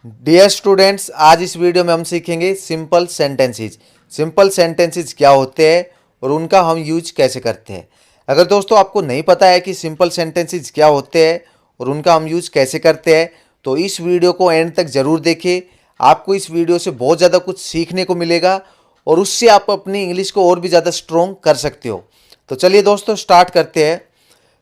Dear students, आज इस video में हम सीखेंगे सिंपल सेंटेंसेस। सिंपल सेंटेंसेस क्या होते हैं और उनका हम यूज कैसे करते हैं। अगर दोस्तों आपको नहीं पता है कि सिंपल सेंटेंसेस क्या होते हैं और उनका हम यूज कैसे करते हैं, तो इस वीडियो को एंड तक ज़रूर देखिए। आपको इस वीडियो से बहुत ज़्यादा कुछ सीखने को मिलेगा और उससे आप अपनी इंग्लिश को और भी ज़्यादा स्ट्रॉन्ग कर सकते हो। तो चलिए दोस्तों स्टार्ट करते हैं।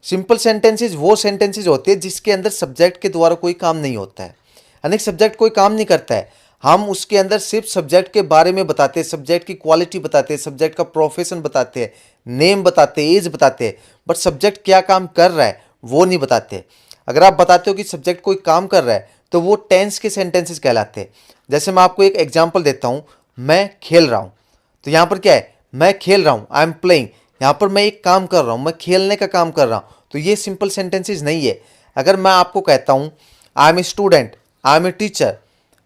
सिंपल सेंटेंसेस वो सेंटेंसेस होते हैं जिसके अंदर सब्जेक्ट के द्वारा कोई काम नहीं होता है, यानी सब्जेक्ट कोई काम नहीं करता है। हम उसके अंदर सिर्फ सब्जेक्ट के बारे में बताते हैं, सब्जेक्ट की क्वालिटी बताते हैं, सब्जेक्ट का प्रोफेशन बताते हैं, नेम बताते हैं, एज बताते हैं, बट सब्जेक्ट क्या काम कर रहा है वो नहीं बताते। अगर आप बताते हो कि सब्जेक्ट कोई काम कर रहा है तो वो टेंस के सेंटेंसेस कहलाते हैं। जैसे मैं आपको एक एग्जाम्पल देता हूँ, मैं खेल रहा हूँ। तो यहाँ पर क्या है, मैं खेल रहा हूँ, आई एम प्लेइंग। यहाँ पर मैं एक काम कर रहा हूँ, मैं खेलने का काम कर रहा हूँ, तो ये सिंपल सेंटेंसेस नहीं है। अगर मैं आपको कहता हूँ I am a student, I am a teacher,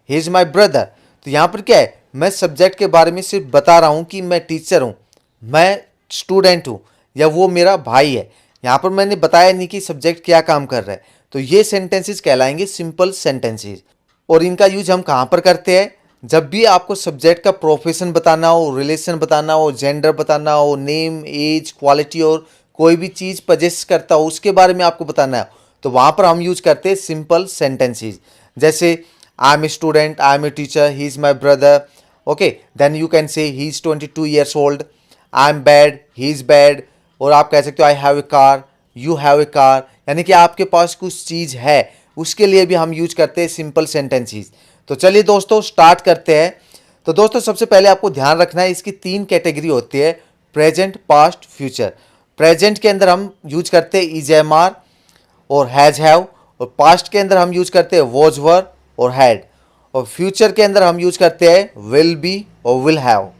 he is my brother, तो यहाँ पर क्या है, मैं सब्जेक्ट के बारे में सिर्फ बता रहा हूँ कि मैं टीचर हूँ, मैं स्टूडेंट हूँ, या वो मेरा भाई है। यहाँ पर मैंने बताया नहीं कि सब्जेक्ट क्या काम कर रहा है। तो ये सेंटेंसेस कहलाएंगे सिंपल सेंटेंसेस। और इनका यूज हम कहाँ पर करते हैं, जब भी आपको सब्जेक्ट का प्रोफेशन बताना हो, रिलेशन बताना हो, जेंडर बताना हो, नेम, एज, क्वालिटी और कोई भी चीज़ पजेस करता हो उसके बारे में आपको बताना है, तो वहाँ पर हम यूज करते हैं सिंपल सेंटेंसेस। जैसे I am a student, I am a teacher, he is my brother. Okay, then you can say he is 22 years old, I am bad, he is bad. और आप कह सकते हो I have a car, you have a car, यानी कि आपके पास कुछ चीज़ है, उसके लिए भी हम यूज करते हैं सिंपल सेंटेंसेस। तो चलिए दोस्तों स्टार्ट करते हैं। तो दोस्तों सबसे पहले आपको ध्यान रखना है, इसकी 3 कैटेगरी होती है, प्रेजेंट, पास्ट, फ्यूचर। प्रेजेंट के अंदर हम यूज करते हैं इज, एम, आर और हैज, हैव। और पास्ट के अंदर हम यूज करते हैं वॉज, वर और हैड। और फ्यूचर के अंदर हम यूज करते हैं विल बी और विल हैव।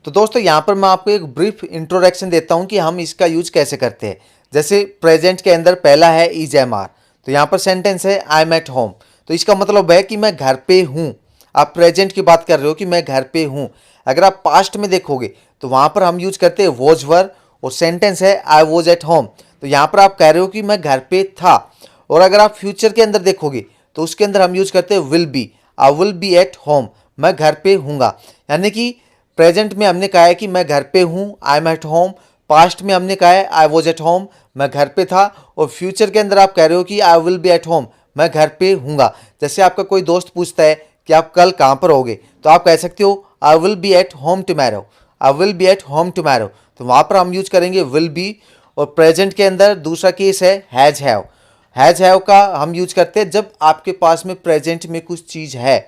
तो दोस्तों यहाँ पर मैं आपको एक ब्रीफ इंट्रोडक्शन देता हूँ कि हम इसका यूज कैसे करते हैं। जैसे प्रेजेंट के अंदर पहला है इज, एम, आर, तो यहाँ पर सेंटेंस है आई एम एट होम, तो इसका मतलब है कि मैं घर पे हूँ। आप प्रेजेंट की बात कर रहे हो कि मैं घर पे हूँ। अगर आप पास्ट में देखोगे तो वहाँ पर हम यूज करते हैं वॉज, वर और सेंटेंस है आई वॉज एट होम, तो यहाँ पर आप कह रहे हो कि मैं घर पे था। और अगर आप फ्यूचर के अंदर देखोगे तो उसके अंदर हम यूज करते हैं will be, I will B at home, मैं घर पे हूँगा। यानी कि प्रेजेंट में हमने कहा है कि मैं घर पे हूँ, I M at home. Past में हमने कहा है आई वॉज एट होम, मैं घर पे था। और फ्यूचर के अंदर आप कह रहे हो कि आई विल बी एट होम, मैं घर पे हूँगा। जैसे आपका कोई दोस्त पूछता है कि आप कल कहाँ पर होगे, तो आप कह सकते हो I will B at home tomorrow, I will B at home tomorrow, तो वहाँ पर हम यूज करेंगे विल बी। और प्रेजेंट के अंदर दूसरा केस है हैज, हैव। हैज, हैव का हम यूज करते हैं जब आपके पास में प्रेजेंट में कुछ चीज़ है,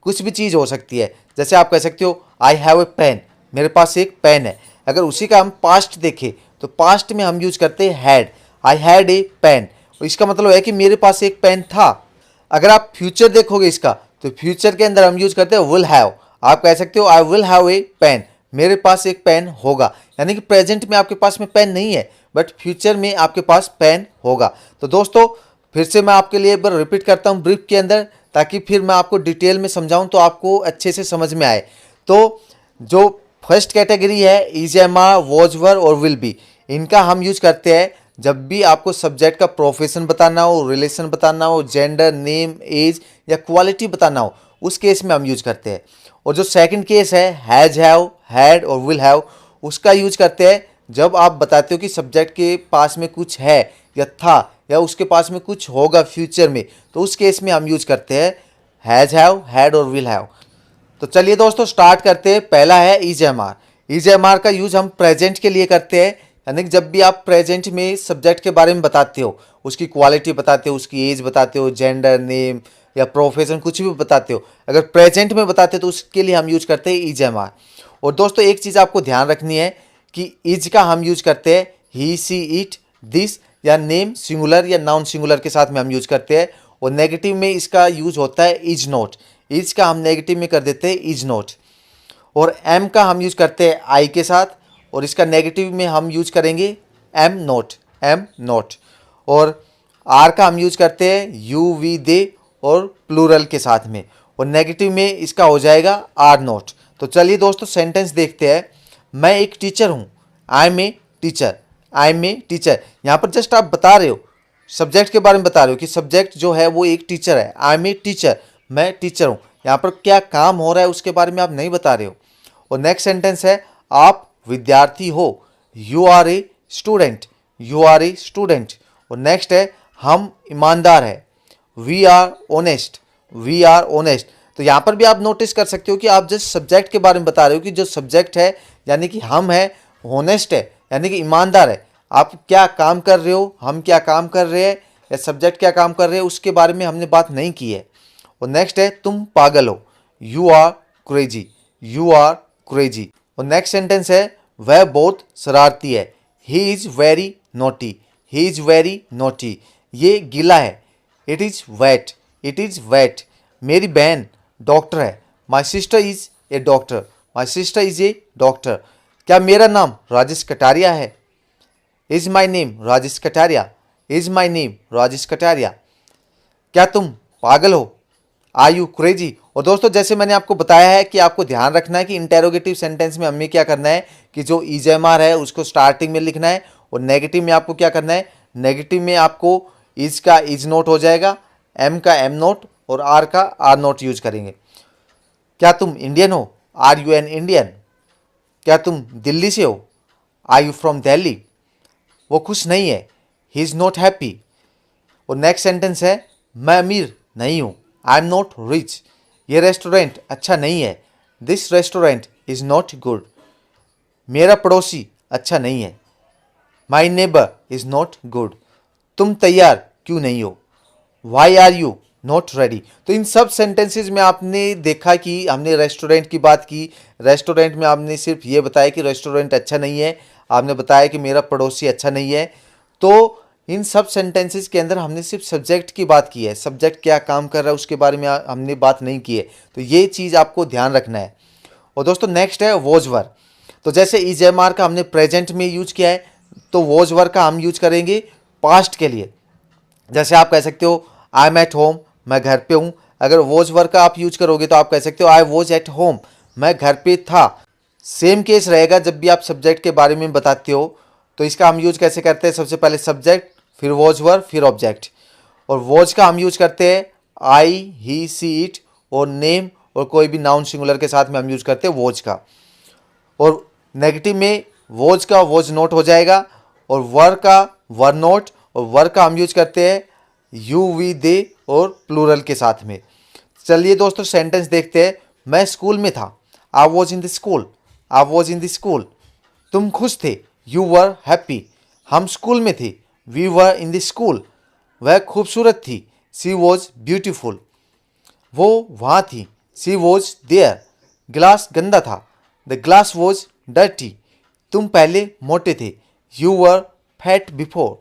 कुछ भी चीज़ हो सकती है। जैसे आप कह सकते हो आई हैव ए पेन, मेरे पास एक पेन है। अगर उसी का हम पास्ट देखें तो पास्ट में हम यूज करते हैं had, I had a pen, इसका मतलब है कि मेरे पास एक पेन था। अगर आप फ्यूचर देखोगे इसका, तो फ्यूचर के अंदर हम यूज करते हैं विल हैव। आप कह सकते हो I will have a pen, मेरे पास एक पेन होगा। यानी कि प्रेजेंट में आपके पास में पेन नहीं है, बट फ्यूचर में आपके पास पेन होगा। तो दोस्तों फिर से मैं आपके लिए एक बार रिपीट करता हूँ ब्रीफ के अंदर, ताकि फिर मैं आपको डिटेल में समझाऊं तो आपको अच्छे से समझ में आए। तो जो फर्स्ट कैटेगरी है इज, एम, आर, वॉज, वर और विल बी, इनका हम यूज करते हैं जब भी आपको सब्जेक्ट का प्रोफेशन बताना हो, रिलेशन बताना हो, जेंडर, नेम, एज या क्वालिटी बताना हो, उस केस में हम यूज करते हैं। और जो सेकंड केस है हैज, हैव, हैड और विल हैव, उसका यूज करते हैं जब आप बताते हो कि सब्जेक्ट के पास में कुछ है या था या उसके पास में कुछ होगा फ्यूचर में, तो उस केस में हम यूज करते हैं हैज, हैव, हैड और विल हैव। तो चलिए दोस्तों स्टार्ट करते हैं। पहला है is, am, are. Is, am, are का यूज हम प्रेजेंट के लिए करते हैं, यानी कि जब भी आप प्रेजेंट में सब्जेक्ट के बारे में बताते हो, उसकी क्वालिटी बताते हो, उसकी एज बताते हो, जेंडर, नेम या प्रोफेशन कुछ भी बताते हो, अगर प्रेजेंट में बताते हो तो उसके लिए हम यूज करते हैं इज, एम, आर। और दोस्तों एक चीज़ आपको ध्यान रखनी है कि इज का हम यूज करते हैं ही, सी, इट, दिस, या नेम सिंगुलर या नाउन सिंगुलर के साथ में हम यूज करते हैं। और नेगेटिव में इसका यूज होता है इज नॉट, इज का हम नेगेटिव में कर देते हैं इज नॉट। और एम का हम यूज करते हैं आई के साथ, और इसका नेगेटिव में हम यूज करेंगे एम नॉट, एम नॉट। और आर का हम यूज करते हैं यू, वी, दे और प्लूरल के साथ में, और नेगेटिव में इसका हो जाएगा आर नॉट। तो चलिए दोस्तों सेंटेंस देखते हैं। मैं एक टीचर हूँ, I am a teacher, I am a teacher. यहाँ पर जस्ट आप बता रहे हो, सब्जेक्ट के बारे में बता रहे हो कि सब्जेक्ट जो है वो एक टीचर है, आई एम ए टीचर, मैं टीचर हूँ। यहाँ पर क्या काम हो रहा है उसके बारे में आप नहीं बता रहे हो। और नेक्स्ट सेंटेंस है आप विद्यार्थी हो, you are a student, you are a student. और नेक्स्ट है हम ईमानदार है, we are honest, we are honest. तो यहाँ पर भी आप नोटिस कर सकते हो कि आप जिस सब्जेक्ट के बारे में बता रहे हो कि जो सब्जेक्ट है यानी कि हम है, ऑनेस्ट है यानी कि ईमानदार है। आप क्या काम कर रहे हो, हम क्या काम कर रहे हैं या सब्जेक्ट क्या काम कर रहे हैं उसके बारे में हमने बात नहीं की है। और नेक्स्ट है तुम पागल हो, you are crazy, you are crazy. और नेक्स्ट सेंटेंस है वह बहुत शरारती है, he is very naughty, he is very naughty. ये गीला है, it is wet, it is wet. मेरी बहन डॉक्टर है, my sister is a doctor, my sister is a doctor. क्या मेरा नाम राजेश कटारिया है, is my name Rajesh Kataria, is my name Rajesh Kataria. क्या तुम पागल हो, आर यू क्रेजी। और दोस्तों जैसे मैंने आपको बताया है कि आपको ध्यान रखना है कि इंटेरोगेटिव सेंटेंस में हमें क्या करना है कि जो ईजेएमआर है उसको स्टार्टिंग में लिखना है, और नेगेटिव में आपको क्या करना है, नेगेटिव में आपको इज का इज नोट हो जाएगा, एम का एम नोट और आर का आर नोट यूज करेंगे। क्या तुम इंडियन हो, आर यू एन इंडियन। क्या तुम दिल्ली से हो, आर यू फ्रॉम दिल्ली। वो खुश नहीं है, ही इज़ नॉट हैप्पी। और नेक्स्ट सेंटेंस है मैं अमीर नहीं हूँ, आई एम नॉट रिच। ये रेस्टोरेंट अच्छा नहीं है, this restaurant is not good. मेरा पड़ोसी अच्छा नहीं है, my neighbour is not good. तुम तैयार क्यों नहीं हो, why are you not ready. तो इन सब सेंटेंसेज में आपने देखा कि हमने रेस्टोरेंट की बात की, रेस्टोरेंट में आपने सिर्फ ये बताया कि रेस्टोरेंट अच्छा नहीं है, आपने बताया कि मेरा पड़ोसी अच्छा नहीं है। तो इन सब सेंटेंसेस के अंदर हमने सिर्फ सब्जेक्ट की बात की है, सब्जेक्ट क्या काम कर रहा है उसके बारे में हमने बात नहीं की है। तो ये चीज़ आपको ध्यान रखना है। और दोस्तों नेक्स्ट है वॉज वर। तो जैसे ईजेएमआर का हमने प्रेजेंट में यूज किया है, तो वॉज वर का हम यूज करेंगे पास्ट के लिए। जैसे आप कह सकते हो आई एम एट होम, मैं घर पे हूँ। अगर वॉज वर का आप यूज करोगे तो आप कह सकते हो आई वॉज एट होम, मैं घर पे था। सेम केस रहेगा जब भी आप सब्जेक्ट के बारे में बताते हो। तो इसका हम यूज कैसे करते हैं, सबसे पहले सब्जेक्ट, फिर वॉज वर, फिर ऑब्जेक्ट। और वॉज का हम यूज करते हैं आई, ही, सी, इट और नेम और कोई भी नाउन सिंगुलर के साथ में हम यूज करते हैं वॉज का। और नेगेटिव में वॉज का वॉज नोट हो जाएगा, और वर का वर नोट, और वर का हम यूज करते हैं यू, वी, दे और प्लूरल के साथ में। चलिए दोस्तों सेंटेंस देखते हैं। मैं स्कूल में था, I was in the school, I was in the school. तुम खुश थे, यू वर हैप्पी। हम स्कूल में थे, we were in the school. वह खूबसूरत थी, सी वॉज ब्यूटीफुल। वो वहाँ थी, सी वॉज देयर। गिलास गंदा था, द ग्लास वॉज डर्टी। तुम पहले मोटे थे, यू वर फैट बिफोर।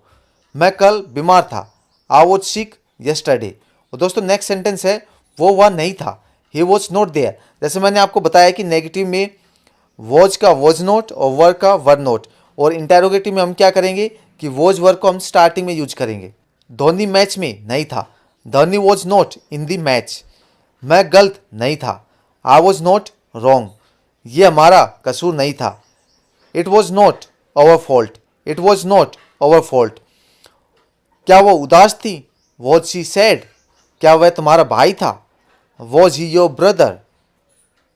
मैं कल बीमार था, आई वॉज सिक यस्टरडे। और दोस्तों नेक्स्ट सेंटेंस है वो वह नहीं था, ही वॉज नॉट देयर। जैसे मैंने आपको बताया कि नेगेटिव में वॉज का वॉज नोट और वर का वर नोट, और इंटेरोगेटिव में हम क्या करेंगे कि वॉज वर को हम स्टार्टिंग में यूज करेंगे। धोनी मैच में नहीं था, Dhoni was not in the match. मैं गलत नहीं था, आई वॉज नॉट रॉन्ग। ये हमारा कसूर नहीं था, it was not our fault, it was not our fault. क्या वो उदास थी, वॉज शी सैड। क्या वह तुम्हारा भाई था, वॉज ही योर ब्रदर।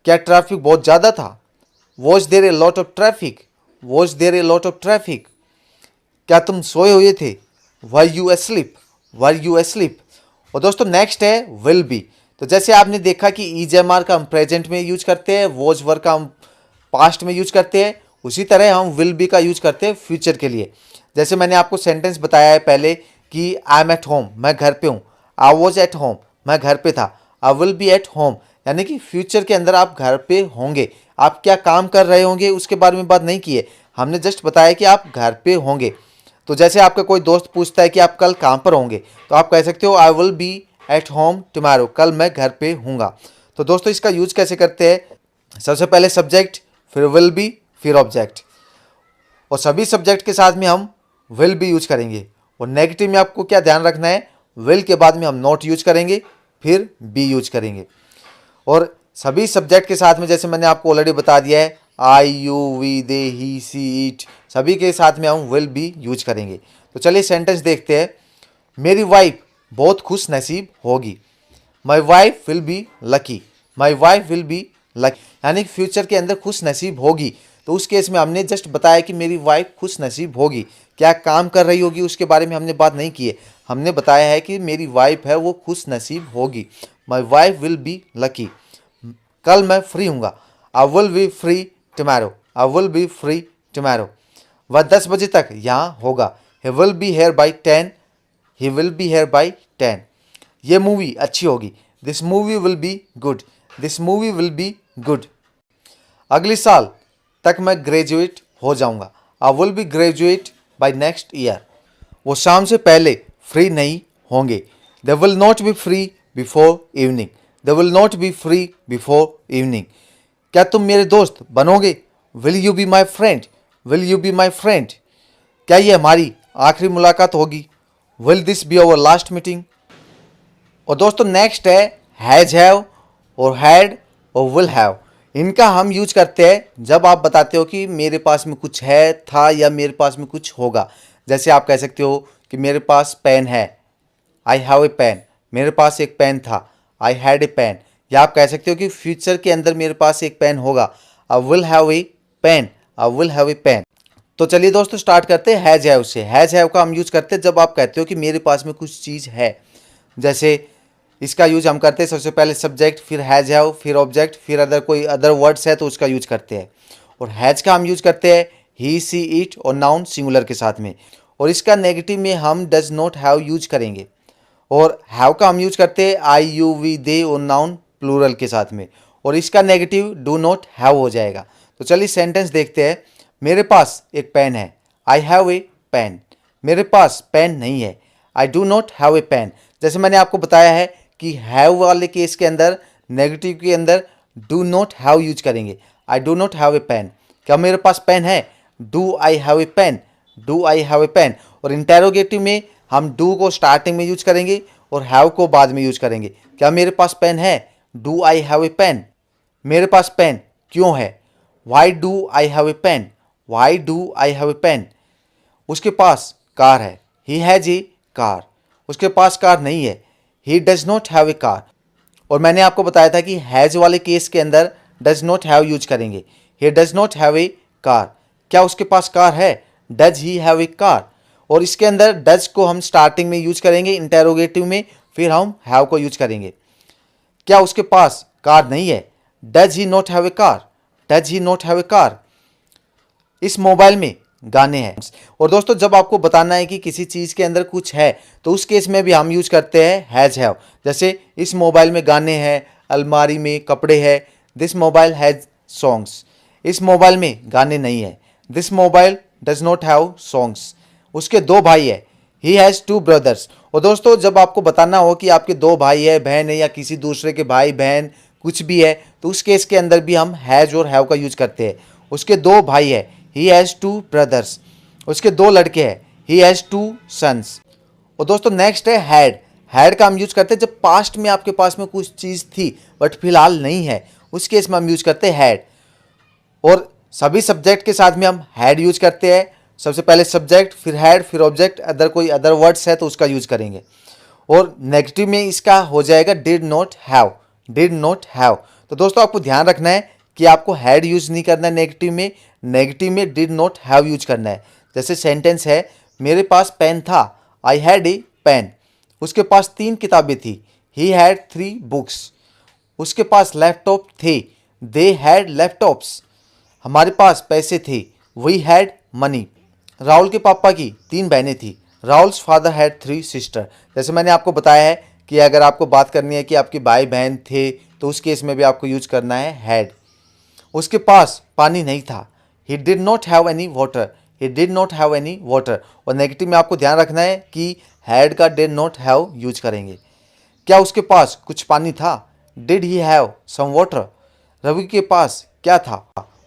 क्या ट्रैफिक बहुत ज़्यादा था, was there a lot of traffic, was there a lot of traffic. क्या तुम सोए हुए थे, were you asleep, were you asleep. और दोस्तों नेक्स्ट है विल बी। तो जैसे आपने देखा कि ईजेएमआर का हम प्रेजेंट में यूज करते हैं, वॉज वर का हम पास्ट में यूज करते हैं, उसी तरह हम विल बी का यूज करते हैं फ्यूचर के लिए। जैसे मैंने आपको सेंटेंस बताया है पहले कि आई एम एट होम, मैं घर पे हूँ, आई वॉज एट होम, मैं घर पे था, आई विल बी एट होम, यानी कि फ्यूचर के अंदर आप घर पे होंगे। आप क्या काम कर रहे होंगे उसके बारे में बात नहीं की है, हमने जस्ट बताया कि आप घर पे होंगे। तो जैसे आपका कोई दोस्त पूछता है कि आप कल कहाँ पर होंगे, तो आप कह सकते हो I will B at home tomorrow, कल मैं घर पे हूँगा। तो दोस्तों इसका यूज कैसे करते हैं, सबसे पहले सब्जेक्ट, फिर विल बी, फिर ऑब्जेक्ट। और सभी सब्जेक्ट के साथ में हम विल बी यूज करेंगे। और नेगेटिव में आपको क्या ध्यान रखना है, विल के बाद में हम नॉट यूज करेंगे, फिर बी यूज करेंगे। और सभी सब्जेक्ट के साथ में जैसे मैंने आपको ऑलरेडी बता दिया है, I, you, we, they, he, she, it, सभी के साथ में हम विल बी यूज करेंगे। तो चलिए सेंटेंस देखते हैं। मेरी वाइफ बहुत खुश नसीब होगी, my wife will be lucky, my wife will be lucky, यानी कि फ्यूचर के अंदर खुश नसीब होगी। तो उस केस में हमने जस्ट बताया कि मेरी वाइफ खुश नसीब होगी, क्या काम कर रही होगी उसके बारे में हमने बात नहीं की है। हमने बताया है कि मेरी वाइफ है वो खुश नसीब होगी। My wife will be lucky. कल मैं फ्री हूँगा, I will be free tomorrow, I will be free tomorrow. वह 10 बजे तक यहाँ होगा, he will be here by 10, he will be here by 10। ये मूवी अच्छी होगी, this movie will be good, this movie will be good. अगले साल तक मैं ग्रेजुएट हो जाऊंगा, I will be graduate by next year. वो शाम से पहले फ्री नहीं होंगे, they will not be free before evening, they will not be free before evening. क्या तुम मेरे दोस्त बनोगे, will you be my friend, will you be my friend. क्या ये हमारी आखिरी मुलाकात होगी, will this be our last meeting. और दोस्तों नेक्स्ट है हैज हैव और हैड और विल हैव। इनका हम यूज करते हैं जब आप बताते हो कि मेरे पास में कुछ है, था, या मेरे पास में कुछ होगा। जैसे आप कह सकते हो कि मेरे पास पेन है, आई हैव ए पेन, मेरे पास एक पेन था, आई हैड ए पेन। या आप कह सकते हो कि फ्यूचर के अंदर मेरे पास एक पेन होगा, I will have a pen, I will have a pen. तो चलिए दोस्तों स्टार्ट करते हैं हैज हैव से। हैज हैव का हम यूज करते हैं जब आप कहते हो कि मेरे पास में कुछ चीज़ है। जैसे इसका यूज हम करते हैं सबसे पहले सब्जेक्ट, फिर हैज हैव, फिर ऑब्जेक्ट, फिर अदर कोई अदर वर्ड्स है तो उसका यूज करते हैं। और हैज का हम यूज करते हैं ही, सी, इट और नाउन सिंगुलर के साथ में। और इसका नेगेटिव में हम डज नॉट हैव यूज करेंगे। और हैव का हम यूज करते हैं आई, यू, वी, दे और नाउन प्लूरल के साथ में। और इसका नेगेटिव डू नॉट हैव हो जाएगा। तो चलिए सेंटेंस देखते हैं। मेरे पास एक पेन है, आई हैव ए पेन। मेरे पास पेन नहीं है, I do not have a pen. जैसे मैंने आपको बताया है कि हैव वाले केस के अंदर नेगेटिव के अंदर डू नॉट हैव यूज करेंगे, I do not have a pen. क्या मेरे पास पेन है, do I have a pen, do I have a pen. और इंटेरोगेटिव में हम डू को स्टार्टिंग में यूज करेंगे और हैव को बाद में यूज करेंगे। क्या मेरे पास पेन है, do I have a pen. मेरे पास पेन क्यों है, why do I have a pen, why do I have a pen. उसके पास कार है, ही हैज ए कार। उसके पास कार नहीं है, he does not have a car. और मैंने आपको बताया था कि हैज वाले केस के अंदर डज नॉट हैव यूज करेंगे, he does not have a car. क्या उसके पास कार है, does he have a car. और इसके अंदर डज को हम स्टार्टिंग में यूज करेंगे इंटेरोगेटिव में, फिर हम हैव को यूज करेंगे। क्या उसके पास कार नहीं है, does he not have a car, does he not have a car. इस मोबाइल में गाने हैं। और दोस्तों जब आपको बताना है कि किसी चीज़ के अंदर कुछ है तो उस केस में भी हम यूज करते हैं हैज हैव। जैसे इस मोबाइल में गाने हैं, अलमारी में कपड़े हैं, दिस मोबाइल हैज सॉन्ग्स। इस मोबाइल में गाने नहीं है, this mobile does not have songs. उसके दो भाई है, ही हैज़ टू ब्रदर्स। और दोस्तों जब आपको बताना हो कि आपके दो भाई है, बहन है, या किसी दूसरे के भाई बहन कुछ भी है तो उस केस के अंदर भी हम हैज़ और हैव का यूज करते हैं। उसके दो भाई है, ही हैज़ टू ब्रदर्स। उसके दो लड़के हैं, ही हैज़ टू सन्स। और दोस्तों नेक्स्ट है हैड। हैड का हम यूज करते हैं जब पास्ट में आपके पास में कुछ चीज़ थी बट फिलहाल नहीं है, उस केस में हम यूज करते हैं हैड। और सभी सब्जेक्ट के साथ में हम हैड यूज करते हैं। सबसे पहले सब्जेक्ट, फिर हैड, फिर ऑब्जेक्ट, अदर कोई अदर वर्ड्स है तो उसका यूज करेंगे। और नेगेटिव में इसका हो जाएगा did not have, did not have. तो दोस्तों आपको ध्यान रखना है कि आपको हैड यूज नहीं करना है नेगेटिव में, नेगेटिव में डिड नॉट हैव यूज करना है। जैसे सेंटेंस है, मेरे पास पेन था, आई हैड ए पेन। उसके पास 3 किताबें थी, ही हैड 3 बुक्स। उसके पास लैपटॉप थे, दे हैड लैपटॉप्स। हमारे पास पैसे थे, वी हैड मनी। राहुल के पापा की 3 बहनें थी, राहुल्स फादर हैड 3 सिस्टर। जैसे मैंने आपको बताया है कि अगर आपको बात करनी है कि आपके भाई बहन थे तो उस केस में भी आपको यूज करना है हैड। उसके पास पानी नहीं था, he did not have any water, he did not have any water. और नेगेटिव में आपको ध्यान रखना है कि हैड का डिड नॉट हैव यूज करेंगे। क्या उसके पास कुछ पानी था, did he have some water. Ravi के पास क्या था,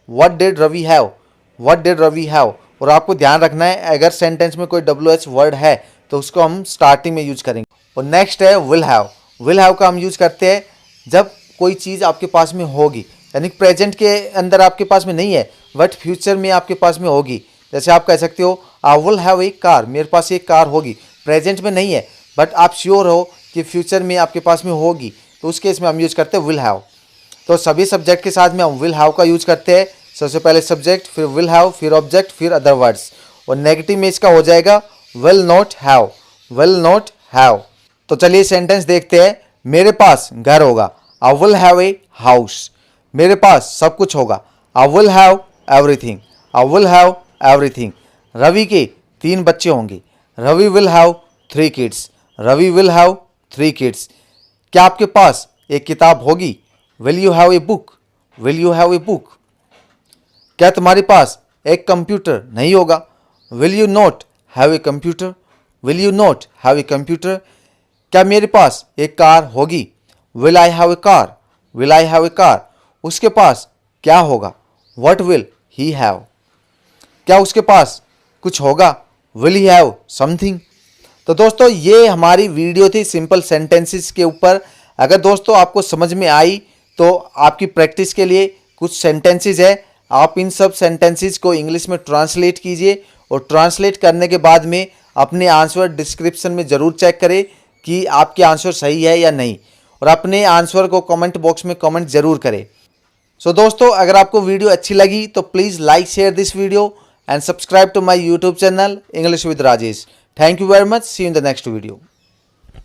what did Ravi have, what did Ravi have. और आपको ध्यान रखना है अगर सेंटेंस में कोई WH वर्ड है तो उसको हम स्टार्टिंग में यूज करेंगे। और नेक्स्ट है विल हैव। विल हैव का हम यूज करते हैं जब कोई चीज़ आपके पास में होगी, यानी प्रेजेंट के अंदर आपके पास में नहीं है बट फ्यूचर में आपके पास में होगी। जैसे आप कह सकते हो I will have a car, मेरे पास एक कार होगी। प्रेजेंट में नहीं है बट आप श्योर हो कि फ्यूचर में आपके पास में होगी, तो उस केस में हम यूज करते हैं विल हैव। तो सभी सब्जेक्ट के साथ में हम विल हैव का यूज करते हैं। सबसे पहले सब्जेक्ट, फिर विल हैव, फिर ऑब्जेक्ट, फिर अदर वर्ड्स। और नेगेटिव में इसका हो जाएगा will not have, will not have. तो चलिए सेंटेंस देखते हैं। मेरे पास घर होगा, I will have a house. मेरे पास सब कुछ होगा, I will have everything, I will have everything. Ravi के 3 बच्चे होंगे, Ravi will have 3 kids, Ravi will have 3 kids. क्या आपके पास एक किताब होगी, will you have a book, will you have a book. क्या तुम्हारे पास एक कंप्यूटर नहीं होगा, will you not have a computer, will you not have a computer. क्या मेरे पास एक कार होगी, will I have a car, will I have a car. उसके पास क्या होगा, व्हाट विल ही हैव। क्या उसके पास कुछ होगा, विल ही हैव समथिंग। तो दोस्तों ये हमारी वीडियो थी सिंपल सेंटेंसेस के ऊपर। अगर दोस्तों आपको समझ में आई तो आपकी प्रैक्टिस के लिए कुछ सेंटेंसेस है, आप इन सब सेंटेंसेस को इंग्लिश में ट्रांसलेट कीजिए और ट्रांसलेट करने के बाद में अपने आंसर डिस्क्रिप्शन में ज़रूर चेक करें कि आपके आंसर सही है या नहीं, और अपने आंसर को कमेंट बॉक्स में कमेंट ज़रूर करें। सो दोस्तों अगर आपको वीडियो अच्छी लगी तो please like share this video and subscribe to my YouTube channel English with Rajesh. Thank you very much. See you in the next video.